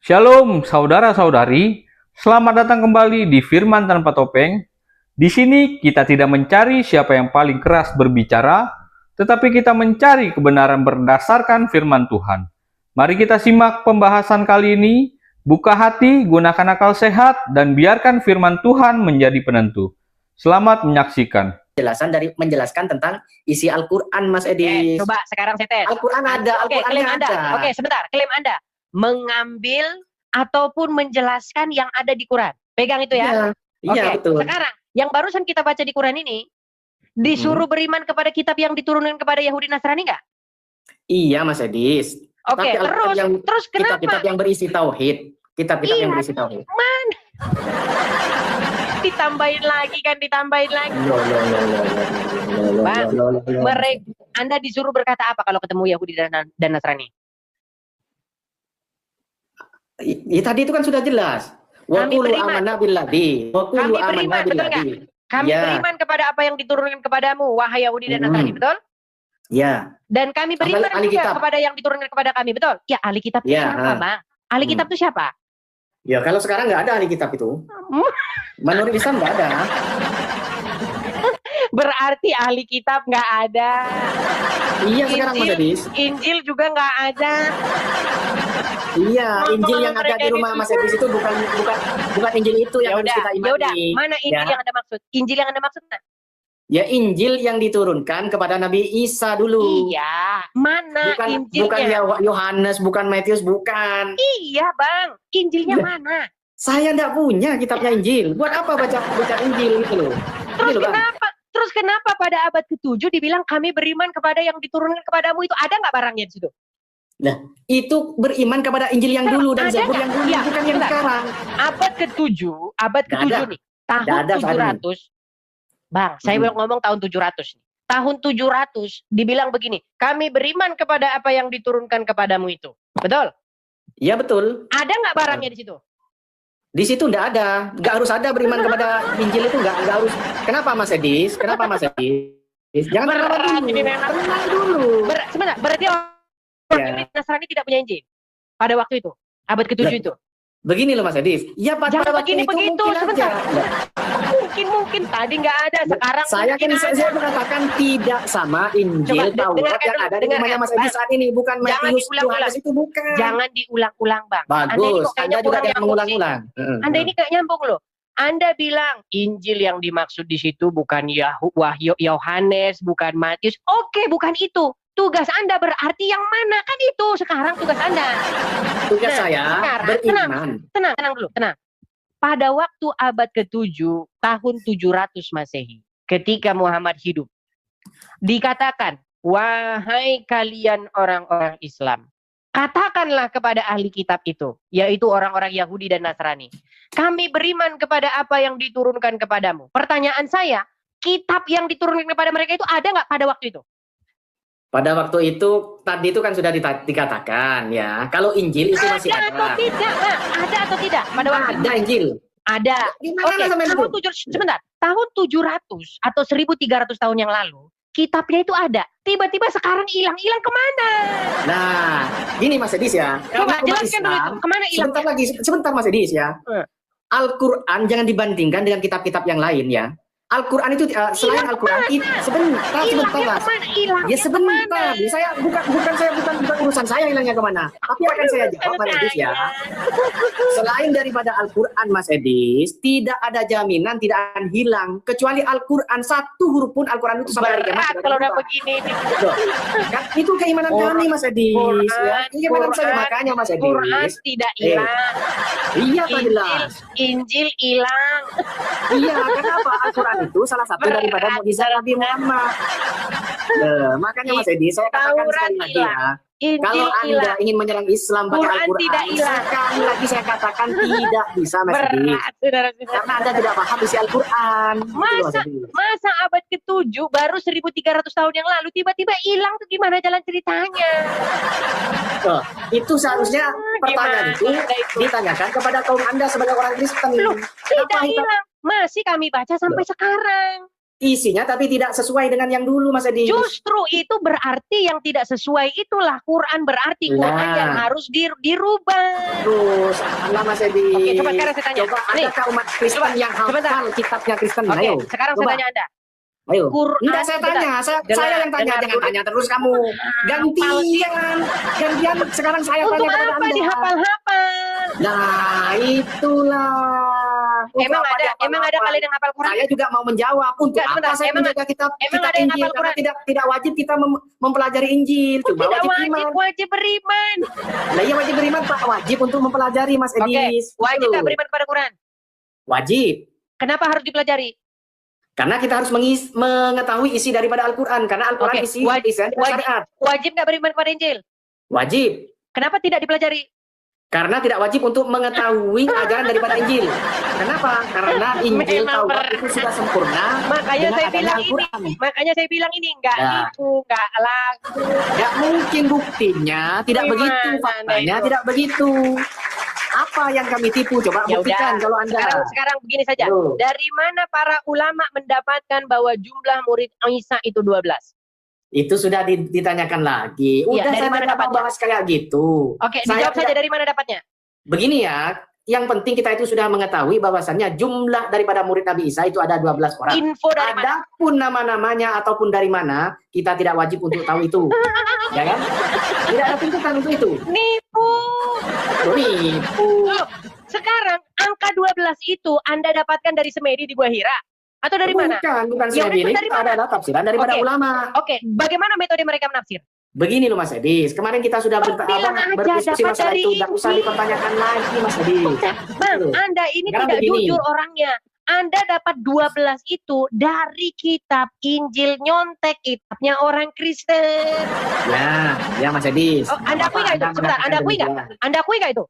Shalom saudara-saudari, selamat datang kembali di Firman Tanpa Topeng. Di sini kita tidak mencari siapa yang paling keras berbicara, tetapi kita mencari kebenaran berdasarkan firman Tuhan. Mari kita simak pembahasan kali ini, buka hati, gunakan akal sehat, dan biarkan firman Tuhan menjadi penentu. Selamat menyaksikan. Menjelaskan tentang isi Al-Quran, Mas Edi. Coba sekarang saya tes. Al-Quran ada, klaim Anda. ada. Oke, sebentar, klaim Anda mengambil ataupun menjelaskan yang ada di Quran. Pegang itu ya. Iya, betul. Sekarang yang barusan kita baca di Quran ini disuruh beriman kepada kitab yang diturunkan kepada Yahudi Nasrani nggak? Iya, Mas Edis. Oke, terus kenapa? Kitab-kitab yang berisi tauhid. Kitab-kitab yang berisi tauhid. Mana? Ditambahin lagi. Bang, Anda disuruh berkata apa kalau ketemu Yahudi dan Nasrani? Ya, tadi itu kan sudah jelas. Kami beriman kepada apa yang diturunkan kepadamu, wahai Yahudi dan Nasrani, betul? Ya. Dan kami beriman juga kepada yang diturunkan kepada kami, betul? Ya, ahli kitab itu siapa, Bang? Ahli kitab itu siapa? Ya, kalau sekarang nggak ada ahli kitab itu. Menurut Islam nggak ada. Berarti ahli kitab nggak ada. Iya, sekarang Mas Edis. Injil juga nggak ada. Iya, Injil yang ada di rumah Mas Edis itu bukan Injil itu yang harus kita imani. Ya udah, mana Injil yang Anda maksud? Injil yang Anda maksud? Ya, Injil yang diturunkan kepada Nabi Isa dulu. Iya, mana Injilnya? Bukan Yohanes, bukan Matius, bukan. Iya, Bang. Injilnya mana? Saya enggak punya kitabnya Injil. Buat apa baca Injil itu loh? Terus kenapa pada abad ke-7 dibilang kami beriman kepada yang diturunkan kepadamu itu? Ada nggak barangnya di situ? Nah, itu beriman kepada Injil yang dulu dan Zabur yang dulu, bukan yang sekarang. Abad ke-7 nih, tahun 700. Bang, saya belum ngomong tahun 700 nih. Tahun 700 dibilang begini, kami beriman kepada apa yang diturunkan kepadamu itu. Betul? Iya, betul. Ada nggak barangnya di situ? Di situ enggak ada. Enggak harus ada beriman kepada Injil itu, enggak harus. Kenapa Mas Edis? Jangan tenang dulu. Sebentar, berarti orang Nasrani tidak punya Injil pada waktu itu, abad ke-7 itu. Begini loh Mas Edis. Ya pada waktu itu begitu, sebentar. Mungkin tadi nggak ada, sekarang saya mengatakan tidak sama Injil Taurat yang ada di rumahnya Mas Edis saat ini, bukan Matius, Yohanes itu bukan. Jangan diulang-ulang, Bang. Bagus, Anda juga jangan mengulang-ulang. Anda ini kayak nyambung loh. Anda bilang Injil yang dimaksud di situ bukan Yohanes, bukan Matius. Oke, bukan itu. Tugas Anda berarti yang mana? Kan itu sekarang tugas Anda. Tugas saya beriman. Tenang dulu. Pada waktu abad ke-7, tahun 700 Masehi, ketika Muhammad hidup, dikatakan, wahai kalian orang-orang Islam, katakanlah kepada ahli kitab itu, yaitu orang-orang Yahudi dan Nasrani, kami beriman kepada apa yang diturunkan kepadamu. Pertanyaan saya, kitab yang diturunkan kepada mereka itu ada nggak pada waktu itu? Pada waktu itu, tadi itu kan sudah dikatakan ya, kalau Injil itu masih ada. Ada atau tidak? Pada waktu ada Injil. Ada. Sebentar, tahun 700 atau 1300 tahun yang lalu, kitabnya itu ada. Tiba-tiba sekarang hilang kemana? Nah, gini Mas Edis ya. Coba jelaskan dulu itu, kemana hilang? Sebentar Mas Edis ya. Al-Quran jangan dibandingkan dengan kitab-kitab yang lain ya. Al-Quran itu selain Al-Quran itu sebentar Mas. Ya sebentar. Saya bukan urusan saya hilangnya kemana. Tapi akan saya jawab Mas Edis ya. Selain daripada Al-Quran Mas Edis, tidak ada jaminan tidak akan hilang kecuali Al-Quran, satu huruf pun Al-Quran itu sampai berat kalau udah begini. Kan itu keimanan kami Mas Edis ya. Keimanan saya makanya Mas Edis. Quran tidak hilang. Iya jelas. Injil hilang. Iya, kenapa? Al-Quran itu salah satu daripada mukjizat Nabi Muhammad. Makanya Mas Edi, saya katakan sekali lagi ya, kalau Anda ingin menyerang Islam pakai Al-Quran, sekali lagi saya katakan tidak bisa Mas Edi. Karena Anda tidak paham isi Al-Quran. Masa abad ke-7 baru 1300 tahun yang lalu tiba-tiba hilang tuh gimana jalan ceritanya? Itu seharusnya pertanyaan itu ditanyakan kepada kaum Anda sebagai orang Kristen. Tidak hilang. Masih kami baca sampai sekarang. isinya tapi tidak sesuai dengan yang dulu, Mas Edi. Justru itu berarti yang tidak sesuai itulah Quran, berarti Quran yang harus dirubah. Terus, Allah Mas Edi. Oke, coba sekarang saya tanya. Coba, adakah umat Kristen yang hafal kitabnya Kristen? Oke, Ayo. sekarang Coba. saya tanya Anda. Ayo. Quran, Enggak, saya tanya. Saya yang tanya. Jangan tanya terus kamu. Gantian. Gantian sekarang saya tanya Untuk kepada apa Anda. dihafal-hafal? Nah, itulah. Emang ada kalian yang hafal Quran? Saya juga mau menjawab. Untuk Enggak, apa sebentar. saya menjaga kitab ada yang Injil? hafal Karena Quran? tidak wajib kita mempelajari Injil. Cuma Tidak wajib iman. wajib beriman. Nah, iya wajib beriman, Pak. Wajib untuk mempelajari, Mas Oke, Edis. wajib Gitu. nggak beriman kepada Quran? Wajib. Kenapa harus dipelajari? Karena kita harus mengetahui isi daripada Al-Quran. Karena Al-Quran Oke, isinya syariat. Wajib nggak beriman kepada Injil? Wajib. Kenapa tidak dipelajari? Karena tidak wajib untuk mengetahui ajaran daripada Injil. Kenapa? Karena Injil Memang Taurat itu sudah sempurna. Makanya dengan saya adanya bilang Al-Quran. ini. Makanya saya bilang ini nggak Ya. itu, nggak laku. Ya mungkin buktinya tidak Gimana begitu, Anda faktanya itu? tidak begitu. Apa yang kami tipu? Coba Ya buktikan udah. kalau Anda. Sekarang begini saja. Yo. Dari mana para ulama mendapatkan bahwa jumlah murid Isa itu 12? Itu sudah ditanyakan lagi. Iya, Udah dari saya mana tidak mau dapatnya? bahas kayak gitu. Oke, Saya dijawab saja tidak- dari mana dapatnya? Begini ya, yang penting kita itu sudah mengetahui bahwasannya jumlah daripada murid Nabi Isa itu ada 12 orang. Info dari mana? Adapun nama-namanya ataupun dari mana, kita tidak wajib untuk tahu itu. Ya kan? Tidak ada tuntutan untuk itu. Nipu. Nipu. Loh, sekarang angka 12 itu Anda dapatkan dari Semedi di Gua Hira atau dari mana? Bukan Ya saya udah, itu ini, dari kita mana? ada tafsiran daripada Oke. ulama. Oke, bagaimana metode mereka menafsir? Begini loh Mas Edis, kemarin kita sudah Bilang aja berdiskusi dapat masalah dari itu, tidak usah Injil. dipertanyakan lagi Mas Edis. Bang, Tuh. Anda ini Sekarang tidak begini. jujur orangnya. Anda dapat 12 itu dari kitab Injil, nyontek kitabnya orang Kristen. Ya Mas Edis. Oh, Anda akui nggak itu? Sebentar, Anda akui nggak? Anda akui nggak itu?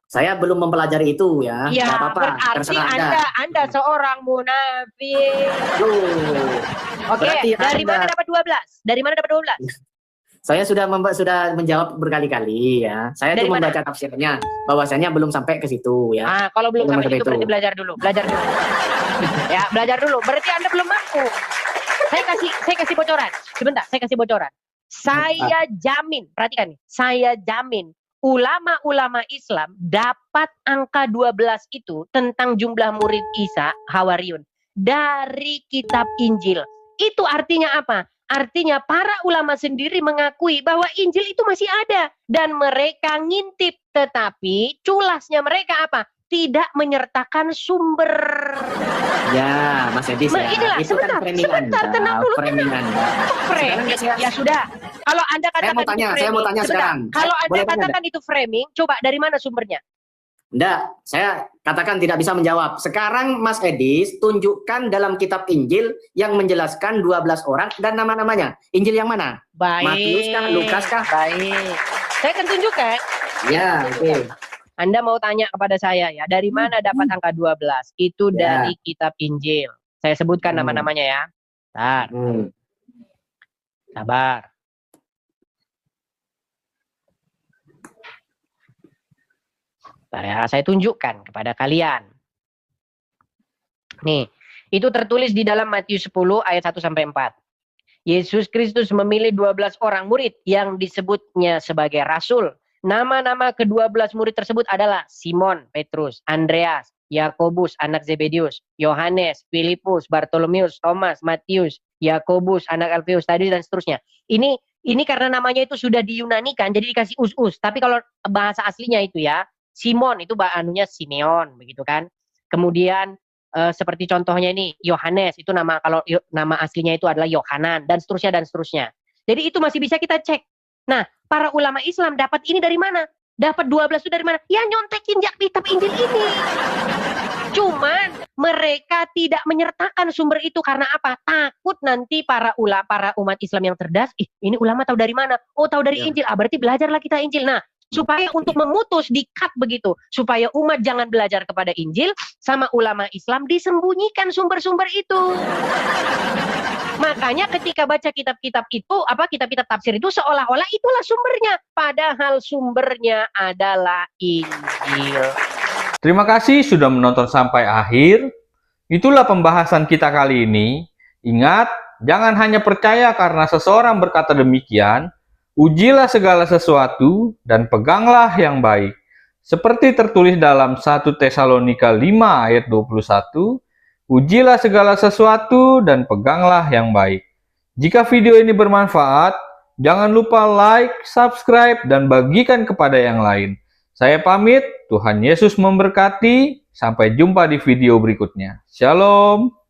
Saya belum mempelajari itu ya. Ya, Nggak apa-apa, berarti terserah Anda seorang munafik. Tuh. Oke, Berarti dari Anda- mana dapat 12? Dari mana dapat 12? Saya sudah menjawab berkali-kali ya. Saya Dari tuh mana? membaca tafsirnya, bahwasanya belum sampai ke situ ya. Ah, kalau belum Belum sampai sampai situ itu. berarti belajar dulu. Ya, belajar dulu. Berarti Anda belum mampu. Saya kasih bocoran. Sebentar, saya kasih bocoran. Saya jamin, perhatikan nih. Saya jamin ulama-ulama Islam dapat angka 12 itu tentang jumlah murid Isa Hawariyun dari kitab Injil. Itu artinya apa? Artinya para ulama sendiri mengakui bahwa Injil itu masih ada dan mereka ngintip, tetapi culasnya mereka apa? Tidak menyertakan sumber. Ya, Mas Edis ya. Inilah, Itu kan framing sebentar, Anda, tenang dulu, framing Anda. Framing. Sekarang Ya sudah. Kalau Anda katakan mau tanya, itu saya mau framing, tanya sebentar. sekarang. Kalau Anda Boleh tanya, katakan itu framing, coba dari mana sumbernya? Enggak, saya katakan tidak bisa menjawab. Sekarang Mas Edis tunjukkan dalam kitab Injil yang menjelaskan 12 orang dan nama-namanya. Injil yang mana? Baik. Matius kah? Lukas kah? Baik. Saya akan tunjukkan. Ya, oke. Anda mau tanya kepada saya ya, dari mana dapat angka 12? Itu Ya. dari kitab Injil. Saya sebutkan nama-namanya ya. Bentar, sabar. Bentar ya, saya tunjukkan kepada kalian. Nih, itu tertulis di dalam Matius 10 ayat 1 sampai 4. Yesus Kristus memilih 12 orang murid yang disebutnya sebagai rasul. Nama-nama ke-12 murid tersebut adalah Simon, Petrus, Andreas, Yakobus, anak Zebedius, Yohanes, Filipus, Bartolomeus, Thomas, Matius, Yakobus, anak Alfeus, tadi dan seterusnya. Ini karena namanya itu sudah diyunanikan, jadi dikasih us-us. Tapi kalau bahasa aslinya itu ya, Simon itu anunya Simeon, begitu kan. Kemudian seperti contohnya ini Yohanes, itu nama aslinya itu adalah Yohanan, dan seterusnya dan seterusnya. Jadi itu masih bisa kita cek. Nah, para ulama Islam dapat ini dari mana? Dapat 12 itu dari mana? Ya nyontekin kitab Injil ini. Cuman mereka tidak menyertakan sumber itu karena apa? Takut nanti para umat Islam yang cerdas, ini ulama tahu dari mana? Oh, tahu dari Ya. Injil. Berarti belajarlah kita Injil. Nah, supaya untuk memutus di-cut begitu, supaya umat jangan belajar kepada Injil, sama ulama Islam disembunyikan sumber-sumber itu. Makanya ketika baca kitab-kitab itu, kitab-kitab tafsir itu seolah-olah itulah sumbernya, padahal sumbernya adalah Injil. Terima kasih sudah menonton sampai akhir. Itulah pembahasan kita kali ini. Ingat, jangan hanya percaya karena seseorang berkata demikian, ujilah segala sesuatu dan peganglah yang baik. Seperti tertulis dalam 1 Tesalonika 5 ayat 21, ujilah segala sesuatu dan peganglah yang baik. Jika video ini bermanfaat, jangan lupa like, subscribe, dan bagikan kepada yang lain. Saya pamit, Tuhan Yesus memberkati. Sampai jumpa di video berikutnya. Shalom.